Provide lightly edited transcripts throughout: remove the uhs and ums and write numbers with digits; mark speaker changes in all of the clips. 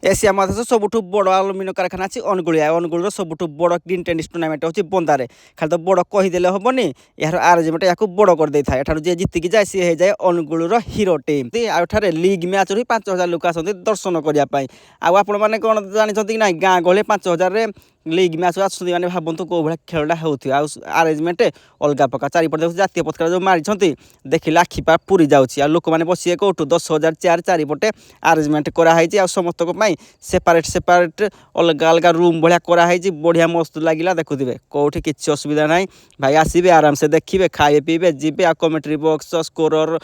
Speaker 1: Asia महादेश सबुठ बड़ aluminium कारखाना अच्छी अनुगुलिया अनुगुल सबुठ बड़ ग्रीन टेनिस टूर्नामेंट होची बंदारे खाली तो बड़ कहीदेले हेनी यार आरेंजमेंट या बड़ कर दे था जी जितिकी जाए सी हो जाए अनुगुल हिरो टीम आउे लिग मैच रही 5000 लोक आसती दर्शन करने आपने कौन जानते कि ना गाँ गहली 5000 लिग मैच आसुँच मैंने भावतु कौ भाई खेलटा होरेंजमेंट अलग प्रकार चारिपटे देखो जातीय पताका जो मारी देखिले आखिपा पूरी जाऊँगी लोक मैंने बस कौटू 10,000 चेयर चारिपटे आरेंजमेंट कराई समस्त सेपारेट सेपारेट अलग अलग रूम भाया कराई बढ़िया मस्त लगे देखुवे कौटी किसी असुविधा ना भाई आसबे आराम से देखिए खाए पीबे जी आ कमेंट्री बॉक्स स्कोर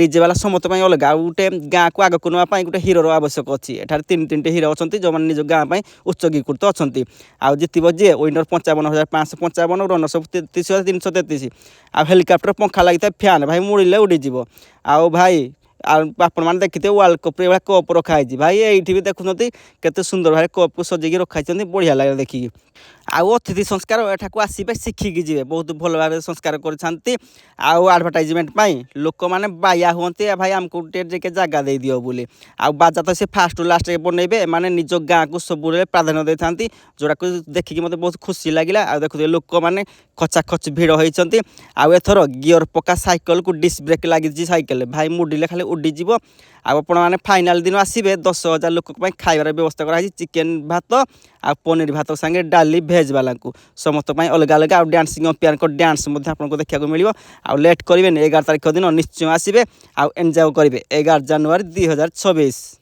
Speaker 1: डीजे वाला समस्त अलग गोटे गाँ को आगक नापी गोटे हिरोर आवश्यक अच्छी एठार तीन तीन हिरो अच्छा जो मैंने निज गाँ उत्सर्गीकृत अच्छा जितब जी विनर 55,555 रनर सब 33,333 आ हेलिकप्टर पंखा लगी फैन भाई मुड़े उड़ीज आउ भाई आपण मैंने देखते वर्ल्ड कप भाई कप रखाई भाई ये भी देखुं केते सुंदर भाई कप को सजेकी रखाई बढ़िया लगे देखिए आउ अतिथि संस्कार एठाक आसबे शिखिकी जी बहुत भल भाव संस्कार करडभटाइजमेंट लोक मैंने बाया हमें भाई आमको गोटे जगह दे दियो बोली बाजा तो से फास्ट लास्ट बनइबे माने निज गाँ को सब प्राधान्य दे था जोड़ा को देखिकी मत बहुत खुशी लगे देखुए लोक मैंने खचाखच भिड़ होती आउर गियर पका साइकिल को डिस्क ब्रेक लगी साइकिल भाई मुड़िले खाली उड़ीज आपण मैंने फाइनाल दिन आसबे 10,000 लोक खाइबार व्यवस्था कराई चिकेन भात आ पनीर भात सांगे डाली भेज वाला को समस्त अलग अलग आ डांसिंग अंपायर को डांस आपको देखा मिले आ लेट करेंगे 11 तारिख दिन निश्चय आसबे आ एंजॉय करेंगे 11 जनवरी 2026।